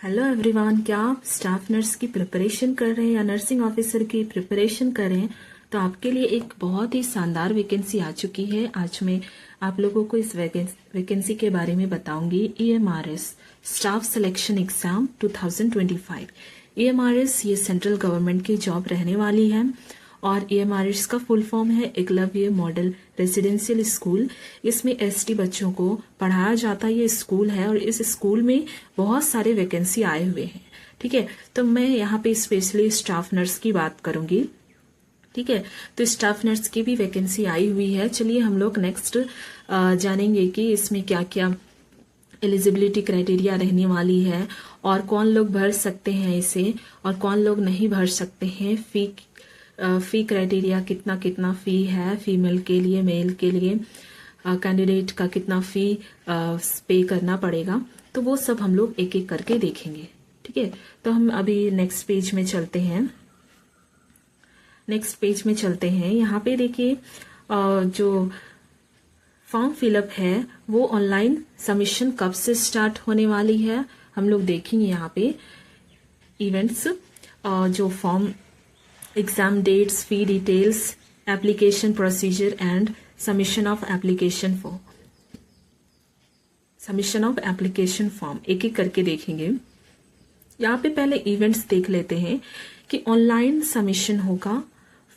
Hello everyone, क्या आप staff nurse की प्रिपरेशन कर रहे हैं या नर्सिंग ऑफिसर की प्रिपरेशन कर रहे हैं तो आपके लिए एक बहुत ही शानदार वैकेंसी आ चुकी है। आज मैं आप लोगों को इस वैकेंसी के बारे में बताऊंगी। EMRS staff selection exam 2025। EMRS ये सेंट्रल गवर्नमेंट की जॉब रहने वाली है और EMRS का फुल फॉर्म है एकलव्य मॉडल रेसिडेंशियल स्कूल। इसमें ST बच्चों को पढ़ाया जाता ये स्कूल है और इस स्कूल में बहुत सारे वैकेंसी आए हुए हैं। ठीक है, तो मैं यहाँ पे स्पेशली स्टाफ नर्स की बात करूंगी। ठीक है, तो स्टाफ नर्स की भी वैकेंसी आई हुई है। चलिए हम लोग नेक्स्ट जानेंगे कि इसमें क्या क्या एलिजिबिलिटी क्राइटेरिया रहने वाली है और कौन लोग भर सकते हैं इसे और कौन लोग नहीं भर सकते हैं। फी क्राइटेरिया कितना कितना फी है फीमेल के लिए, मेल के लिए, कैंडिडेट का कितना फी पे करना पड़ेगा, तो वो सब हम लोग एक एक करके देखेंगे। ठीक है, तो हम अभी नेक्स्ट पेज में चलते हैं। यहाँ पे देखिए जो फॉर्म फिलअप है वो ऑनलाइन सबमिशन कब से स्टार्ट होने वाली है हम लोग देखेंगे। यहाँ पे इवेंट्स, जो form, exam dates, fee details, application procedure and submission of application form एक एक करके देखेंगे। यहाँ पे पहले इवेंट्स देख लेते हैं कि ऑनलाइन सबमिशन होगा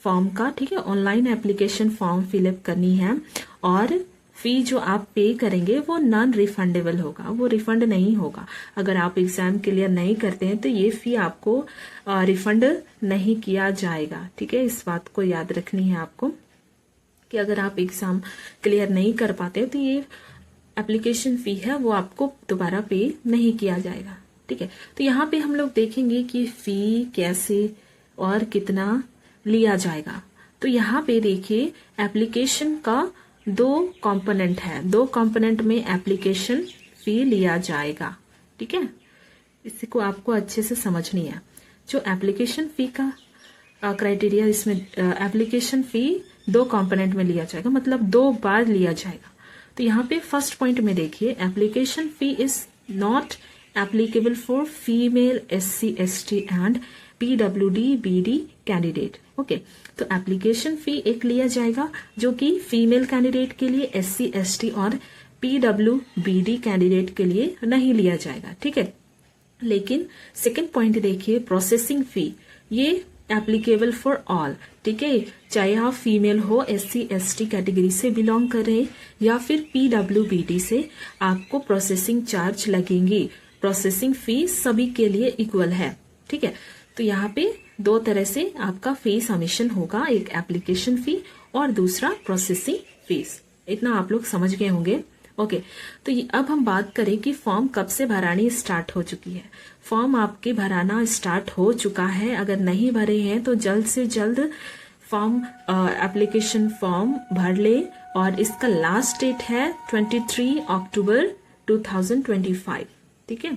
फॉर्म का। ठीक है, ऑनलाइन एप्लीकेशन फॉर्म फिलअप करनी है और फी जो आप पे करेंगे वो नॉन रिफंडेबल होगा, वो रिफंड नहीं होगा। अगर आप एग्जाम क्लियर नहीं करते हैं तो ये फी आपको रिफंड नहीं किया जाएगा। ठीक है, इस बात को याद रखनी है आपको कि अगर आप एग्जाम क्लियर नहीं कर पाते तो ये एप्लीकेशन फी है वो आपको दोबारा पे नहीं किया जाएगा। ठीक है, तो यहाँ पे हम लोग देखेंगे कि फी कैसे और कितना लिया जाएगा। तो यहाँ पे देखिए एप्लीकेशन का 2 कंपोनेंट है, 2 कंपोनेंट में एप्लीकेशन फी लिया जाएगा। ठीक है, इसी को आपको अच्छे से समझनी है। जो एप्लीकेशन फी का क्राइटेरिया, इसमें एप्लीकेशन फी 2 कंपोनेंट में लिया जाएगा, मतलब 2 बार लिया जाएगा। तो यहाँ पे फर्स्ट पॉइंट में देखिए application fee is not applicable for female SC ST and PWD BD candidate. Okay, तो एप्लीकेशन फी एक लिया जाएगा जो कि फीमेल कैंडिडेट के लिए, SC ST और PWBD कैंडिडेट के लिए नहीं लिया जाएगा। ठीक है, लेकिन सेकंड पॉइंट देखिए प्रोसेसिंग फी, ये एप्लीकेबल फॉर ऑल। ठीक है, चाहे आप फीमेल हो, SC ST कैटेगरी से बिलोंग कर रहे हैं या फिर PWBD से, आपको प्रोसेसिंग चार्ज लगेंगी। प्रोसेसिंग फी सभी के लिए इक्वल है। ठीक है, तो यहाँ पे 2 तरह से आपका फी सबमिशन होगा, एक एप्लीकेशन फी और दूसरा प्रोसेसिंग फीस। इतना आप लोग समझ गए होंगे। ओके, तो अब हम बात करें कि फॉर्म कब से भरानी स्टार्ट हो चुकी है। फॉर्म आपके भराना स्टार्ट हो चुका है, अगर नहीं भरे हैं तो जल्द से जल्द फॉर्म एप्लीकेशन फॉर्म भर ले और इसका लास्ट डेट है 23 अक्टूबर 2025। ठीक है,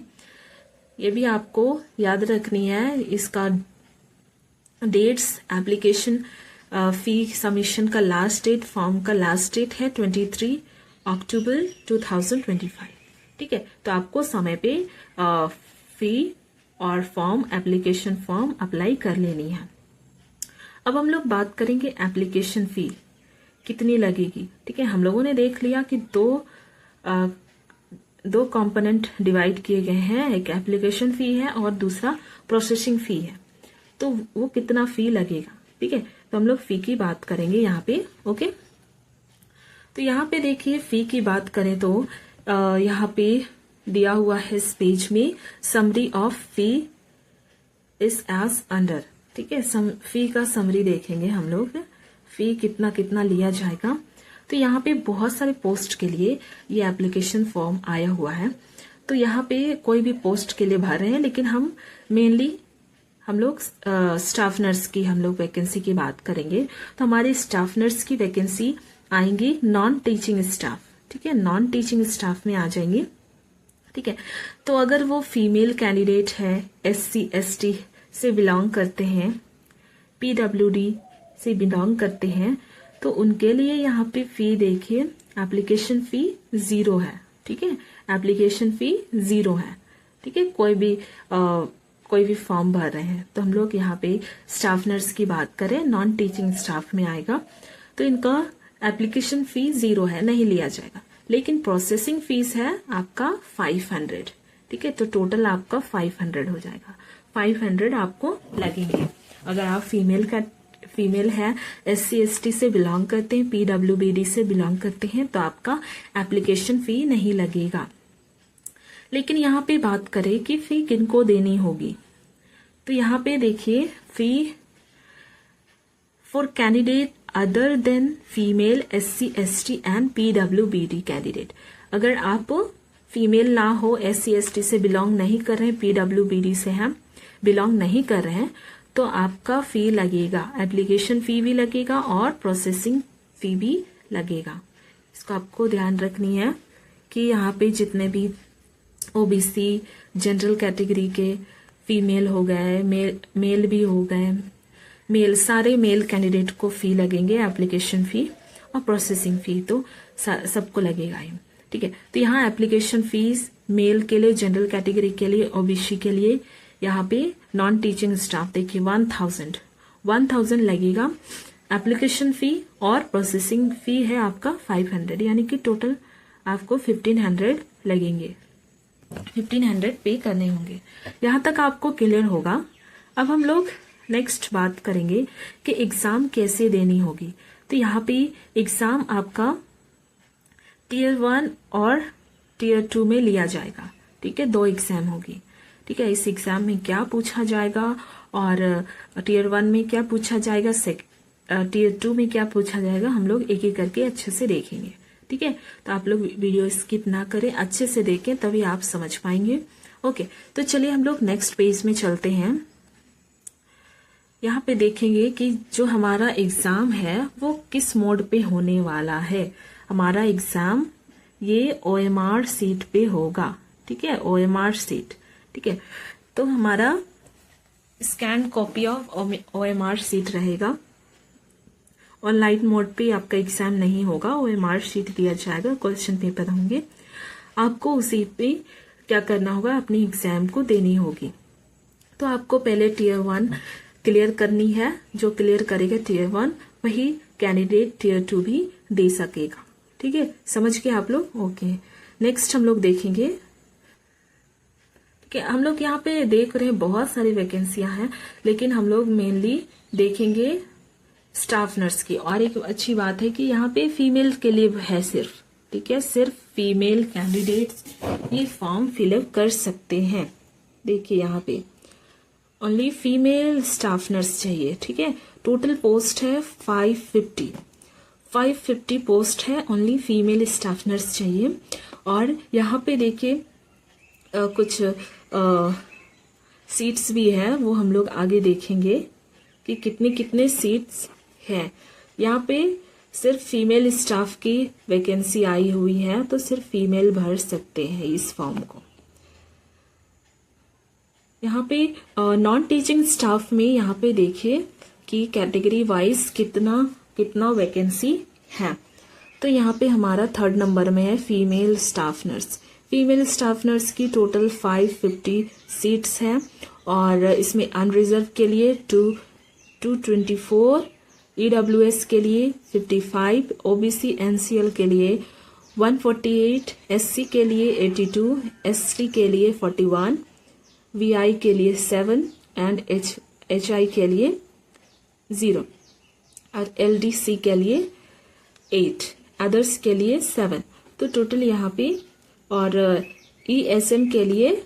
ये भी आपको याद रखनी है। इसका डेट्स, एप्लीकेशन फी सबमिशन का लास्ट डेट, फॉर्म का लास्ट डेट है 23 अक्टूबर 2025। ठीक है, तो आपको समय पे फी और फॉर्म, एप्लीकेशन फॉर्म अप्लाई कर लेनी है। अब हम लोग बात करेंगे एप्लीकेशन फी कितनी लगेगी। ठीक है, हम लोगों ने देख लिया कि दो कंपोनेंट डिवाइड किए गए हैं, एक एप्लीकेशन फी है और दूसरा प्रोसेसिंग फी है। तो वो कितना फी लगेगा। ठीक है, तो हम लोग फी की बात करेंगे यहाँ पे। ओके, तो यहाँ पे देखिए फी की बात करें तो यहाँ पे दिया हुआ है इस पेज में, summary of fee is as under. ठीक है, फी का समरी देखेंगे हम लोग, फी कितना कितना लिया जाएगा। तो यहाँ पे बहुत सारे पोस्ट के लिए ये एप्लीकेशन फॉर्म आया हुआ है। तो यहाँ पे कोई भी पोस्ट के लिए भर रहे हैं, लेकिन हम मेनली हम लोग स्टाफ नर्स की हम लोग वैकेंसी की बात करेंगे। तो हमारी स्टाफ नर्स की वैकेंसी आएंगी नॉन टीचिंग स्टाफ। ठीक है, नॉन टीचिंग स्टाफ में आ जाएंगे। ठीक है, तो अगर वो फीमेल कैंडिडेट है, SC ST से बिलोंग करते हैं, PWD से बिलोंग करते हैं, तो उनके लिए यहाँ पे फी देखिए एप्लीकेशन फी 0 है। ठीक है, एप्लीकेशन फी 0 है। ठीक है, कोई भी फॉर्म भर रहे हैं। तो हम लोग यहाँ पे स्टाफ नर्स की बात करें, नॉन टीचिंग स्टाफ में आएगा, तो इनका एप्लीकेशन फी 0 है, नहीं लिया जाएगा, लेकिन प्रोसेसिंग फीस है आपका 500। ठीक है, तो टोटल आपका 500 हो जाएगा, 500 आपको लगेंगे। अगर आप फीमेल है, SC ST से बिलोंग करते हैं, PWBD से बिलोंग करते हैं, तो आपका एप्लीकेशन फी नहीं लगेगा। लेकिन यहाँ पे बात करें कि फी किनको देनी होगी, तो यहाँ पे देखिए, fee for candidate other than female SC ST and PWBD candidate. अगर आप फीमेल ना हो, SC ST से बिलोंग नहीं कर रहे हैं, PWBD से हम बिलोंग नहीं कर रहे हैं, तो आपका फी लगेगा, एप्लीकेशन फी भी लगेगा और प्रोसेसिंग फी भी लगेगा। इसको आपको ध्यान रखनी है कि यहाँ पे जितने भी OBC जनरल कैटेगरी के फीमेल हो गए, मेल भी हो गए, सारे मेल कैंडिडेट को फी लगेंगे, एप्लीकेशन फी और प्रोसेसिंग फी तो सबको लगेगा ही। ठीक है, तो यहाँ एप्लीकेशन फीस मेल के लिए, जनरल कैटेगरी के लिए, OBC के लिए, यहाँ पे नॉन टीचिंग स्टाफ देखिए 1000 लगेगा एप्लीकेशन फी, और प्रोसेसिंग फी है आपका 500, यानी कि टोटल आपको 1500 लगेंगे, 1500 पे करने होंगे। यहाँ तक आपको क्लियर होगा। अब हम लोग नेक्स्ट बात करेंगे कि एग्जाम कैसे देनी होगी। तो यहाँ पे एग्जाम आपका Tier 1 और Tier 2 में लिया जाएगा। ठीक है, 2 एग्जाम होगी। ठीक है, इस एग्जाम में क्या पूछा जाएगा और Tier 1 में क्या पूछा जाएगा, Tier 2 में क्या पूछा जाएगा, हम लोग एक एक करके अच्छे से देखेंगे। ठीक है, तो आप लोग वीडियो स्किप ना करें, अच्छे से देखें, तभी आप समझ पाएंगे। ओके, तो चलिए हम लोग नेक्स्ट पेज में चलते हैं। यहाँ पे देखेंगे कि जो हमारा एग्जाम है वो किस मोड पे होने वाला है। हमारा एग्जाम ये OMR सीट पे होगा। ठीक है, OMR सीट। ठीक है, तो हमारा scan copy of OMR seat रहेगा। ऑनलाइन मोड पे आपका एग्जाम नहीं होगा, OMR शीट दिया जाएगा, क्वेश्चन पेपर होंगे, आपको उसी पे क्या करना होगा, अपनी एग्जाम को देनी होगी। तो आपको पहले Tier 1 क्लियर करनी है, जो क्लियर करेगा Tier 1 वही कैंडिडेट Tier 2 भी दे सकेगा। ठीक है, समझ गए आप लोग। ओके, नेक्स्ट हम लोग देखेंगे कि हम लोग यहाँ पे देख रहे हैं बहुत सारी वैकेंसियां हैं, लेकिन हम लोग मेनली देखेंगे स्टाफ नर्स की। और एक अच्छी बात है कि यहाँ पे फीमेल के लिए है सिर्फ। ठीक है, सिर्फ फीमेल कैंडिडेट्स ये फॉर्म फिलअप कर सकते हैं। देखिए यहाँ पे ओनली फीमेल स्टाफ नर्स चाहिए। ठीक है, टोटल पोस्ट है 550 पोस्ट है, ओनली फीमेल स्टाफ नर्स चाहिए। और यहाँ पे देखिए कुछ सीट्स भी है, वो हम लोग आगे देखेंगे कि कितने सीट्स है। यहाँ पे सिर्फ फीमेल स्टाफ की वैकेंसी आई हुई है, तो सिर्फ फीमेल भर सकते हैं इस फॉर्म को। यहाँ पे नॉन टीचिंग स्टाफ में यहाँ पे देखिए कि कैटेगरी वाइज कितना वैकेंसी है। तो यहाँ पे हमारा 3rd नंबर में है female staff nurse. Female staff nurse की टोटल 550 सीट्स हैं, और इसमें अनरिजर्व के लिए 224, EWS के लिए 55, OBC NCL के लिए 148, SC के लिए 82, ST के लिए 41, VI के लिए 7 एंड HI के लिए 0 और LDC के लिए 8, अदर्स के लिए 7। तो टोटल यहाँ पे, और ESM के लिए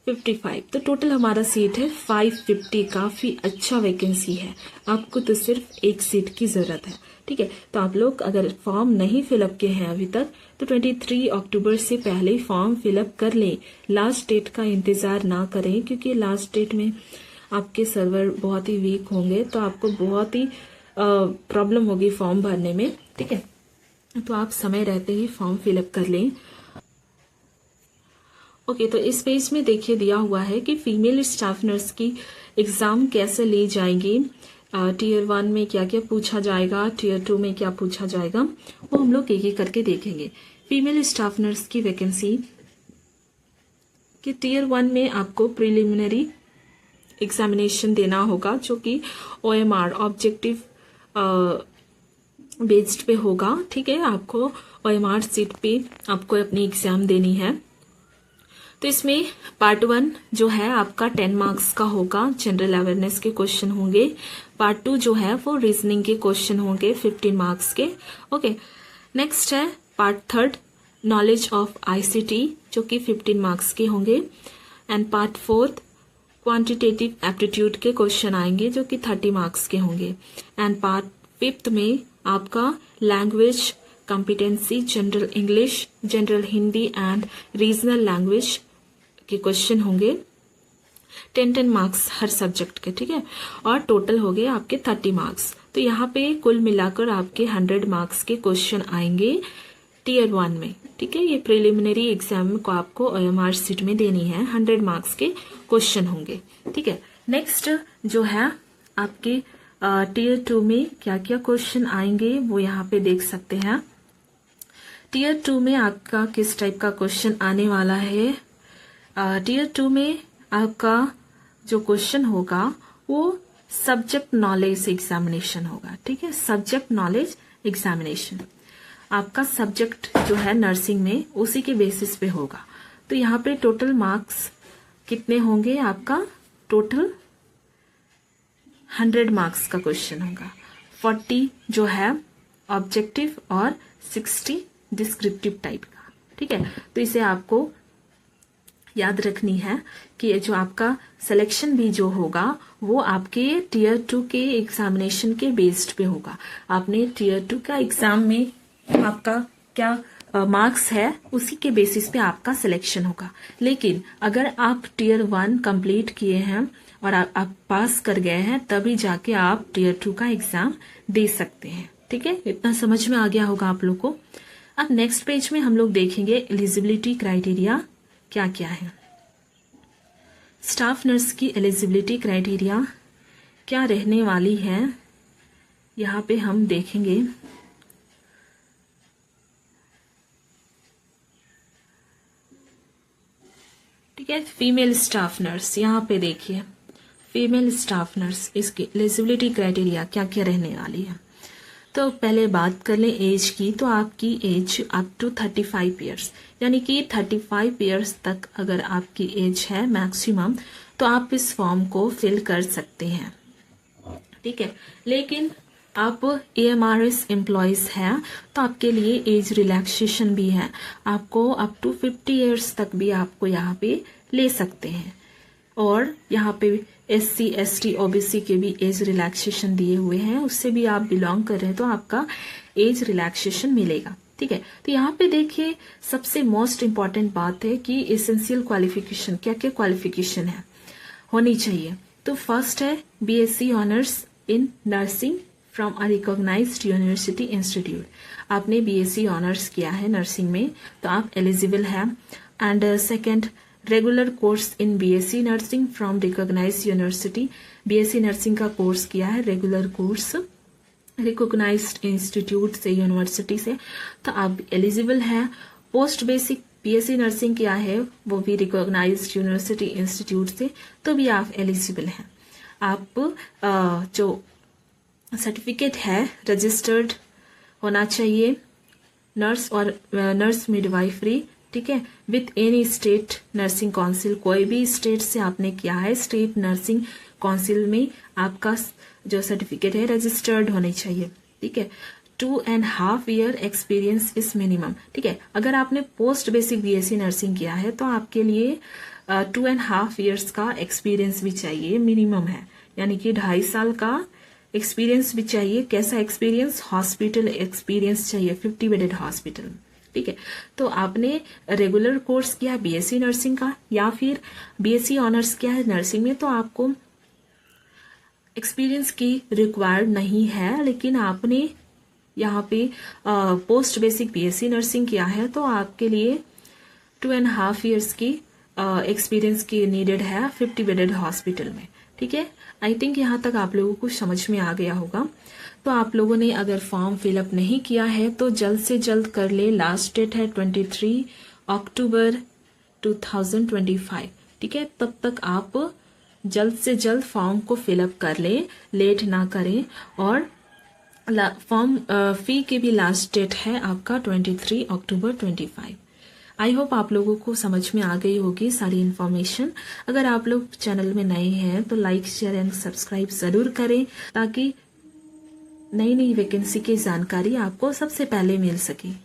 55। तो टोटल हमारा सीट है 550। काफी अच्छा वैकेंसी है, आपको तो सिर्फ एक सीट की जरूरत है। ठीक है, तो आप लोग अगर फॉर्म नहीं फिलअप किए हैं अभी तक, तो 23 अक्टूबर से पहले फॉर्म फिलअप कर लें। लास्ट डेट का इंतजार ना करें, क्योंकि लास्ट डेट में आपके सर्वर बहुत ही वीक होंगे, तो आपको बहुत ही प्रॉब्लम होगी फॉर्म भरने में। ठीक है, तो आप समय रहते ही फॉर्म फिलअप कर लें। ओके, तो इस पेज में देखिए दिया हुआ है कि फीमेल स्टाफ नर्स की एग्जाम कैसे ली जाएगी, Tier 1 में क्या क्या पूछा जाएगा, Tier 2 में क्या पूछा जाएगा, वो हम लोग एक एक करके देखेंगे। फीमेल स्टाफ नर्स की वैकेंसी कि टीयर 1 में आपको प्रिलिमिनरी एग्जामिनेशन देना होगा, जो कि OMR ऑब्जेक्टिव बेस्ड पे होगा। ठीक है, आपको OMR सीट पे आपको अपनी एग्जाम देनी है। तो इसमें पार्ट 1 जो है आपका 10 मार्क्स का होगा, जनरल अवेयरनेस के क्वेश्चन होंगे। पार्ट 2 जो है वो रीजनिंग के क्वेश्चन होंगे 15 मार्क्स के। ओके, नेक्स्ट है पार्ट 3 नॉलेज ऑफ ICT जो कि 15 मार्क्स के होंगे। एंड पार्ट 4 क्वांटिटेटिव एप्टीट्यूड के क्वेश्चन आएंगे जो कि 30 मार्क्स के होंगे। एंड पार्ट 5 में आपका language competency, general English, general Hindi and regional language के क्वेश्चन होंगे 10-10 मार्क्स हर सब्जेक्ट के। ठीक है, और टोटल हो गए आपके 30 मार्क्स। तो यहाँ पे कुल मिलाकर आपके 100 मार्क्स के क्वेश्चन आएंगे टीयर 1 में। ठीक है, ये प्रिलिमिनरी एग्जाम को आपको OMR सीट में देनी है, 100 मार्क्स के क्वेश्चन होंगे। ठीक है, नेक्स्ट जो है आपके टीयर 2 में क्या क्या क्वेश्चन आएंगे वो यहाँ पे देख सकते हैं। टीयर 2 में आपका किस टाइप का क्वेश्चन आने वाला है। टीयर 2 में आपका जो क्वेश्चन होगा वो सब्जेक्ट नॉलेज एग्जामिनेशन होगा। ठीक है, सब्जेक्ट नॉलेज एग्जामिनेशन आपका सब्जेक्ट जो है नर्सिंग में उसी के बेसिस पे होगा। तो यहाँ पे टोटल मार्क्स कितने होंगे, आपका टोटल 100 मार्क्स का क्वेश्चन होगा। 40 जो है ऑब्जेक्टिव और 60 डिस्क्रिप्टिव टाइप का। ठीक है, तो इसे आपको याद रखनी है कि जो आपका सिलेक्शन भी जो होगा वो आपके टीयर 2 के एग्जामिनेशन के बेस्ड पे होगा। आपने टीयर 2 का एग्जाम में आपका क्या मार्क्स है उसी के बेसिस पे आपका सिलेक्शन होगा। लेकिन अगर आप टीयर 1 कंप्लीट किए हैं और आप पास कर गए हैं तभी जाके आप टीयर 2 का एग्जाम दे सकते हैं। ठीक है, इतना समझ में आ गया होगा आप लोग को। अब नेक्स्ट पेज में हम लोग देखेंगे एलिजिबिलिटी क्राइटेरिया क्या क्या है। स्टाफ नर्स की एलिजिबिलिटी क्राइटेरिया क्या रहने वाली है यहाँ पे हम देखेंगे। ठीक है, फीमेल स्टाफ नर्स यहाँ पे देखिए, फीमेल स्टाफ नर्स इसकी एलिजिबिलिटी क्राइटेरिया क्या क्या रहने वाली है। तो पहले बात कर लें एज की, तो आपकी एज अप टू 35 ईयर्स, यानी कि 35 ईयर्स तक अगर आपकी एज है मैक्सिमम तो आप इस फॉर्म को फिल कर सकते हैं। ठीक है, लेकिन आप AMRS एम्प्लॉयज हैं तो आपके लिए एज रिलैक्सेशन भी है, आपको अप टू 50 ईयर्स तक भी आपको यहाँ पे ले सकते हैं। और यहाँ पे SC ST OBC के भी एज रिलैक्सेशन दिए हुए हैं, उससे भी आप बिलोंग कर रहे हैं तो आपका एज रिलैक्सेशन मिलेगा। ठीक है, तो यहाँ पे देखिए सबसे मोस्ट इम्पॉर्टेंट बात है कि एसेंशियल क्वालिफिकेशन क्या क्या क्वालिफिकेशन है होनी चाहिए। तो फर्स्ट है BSc honours in nursing from a recognised university institute. आपने BSc ऑनर्स किया है नर्सिंग में तो आप एलिजिबल हैं। And second, regular course in BSc nursing from recognised university. BSc nursing का कोर्स किया है, रेगुलर कोर्स रिकॉग्नाइज्ड इंस्टीट्यूट से, यूनिवर्सिटी से, तो आप एलिजिबल हैं। पोस्ट बेसिक BSc नर्सिंग किया है वो भी रिकॉग्नाइज्ड यूनिवर्सिटी इंस्टीट्यूट से, तो भी आप एलिजिबल हैं। आप जो सर्टिफिकेट है रजिस्टर्ड होना चाहिए, नर्स और नर्स मिडवाइफरी। ठीक है, with any state nursing council, कोई भी स्टेट से आपने किया है, स्टेट नर्सिंग काउंसिल में आपका जो सर्टिफिकेट है रजिस्टर्ड होने चाहिए। ठीक है, 2.5 ईयर एक्सपीरियंस इज मिनिमम। ठीक है, अगर आपने पोस्ट बेसिक BSc नर्सिंग किया है तो आपके लिए 2.5 ईयर्स का एक्सपीरियंस भी चाहिए, मिनिमम है, यानी कि 2.5 साल का एक्सपीरियंस भी चाहिए। कैसा एक्सपीरियंस, हॉस्पिटल एक्सपीरियंस चाहिए, 50 बेडेड हॉस्पिटल। ठीक है, तो आपने रेगुलर कोर्स किया BSc नर्सिंग का या फिर BSc ऑनर्स किया है नर्सिंग में तो आपको एक्सपीरियंस की रिक्वायर्ड नहीं है। लेकिन आपने यहाँ पे पोस्ट बेसिक BSc नर्सिंग किया है तो आपके लिए 2.5 ईयर्स की एक्सपीरियंस की नीडेड है 50 बेडेड हॉस्पिटल में। ठीक है, आई थिंक यहाँ तक आप लोगों को समझ में आ गया होगा। तो आप लोगों ने अगर फॉर्म फिलअप नहीं किया है तो जल्द से जल्द कर ले। लास्ट डेट है 23 अक्टूबर 2025, ठीक है। तब तक आप जल्द से जल्द फॉर्म को फिलअप कर लें, लेट ना करें। और फॉर्म फी की भी लास्ट डेट है आपका 23 अक्टूबर 25। आई होप आप लोगों को समझ में आ गई होगी सारी इन्फॉर्मेशन। अगर आप लोग चैनल में नए हैं तो लाइक, शेयर एंड सब्सक्राइब जरूर करें, ताकि नई नई वैकेंसी की जानकारी आपको सबसे पहले मिल सके।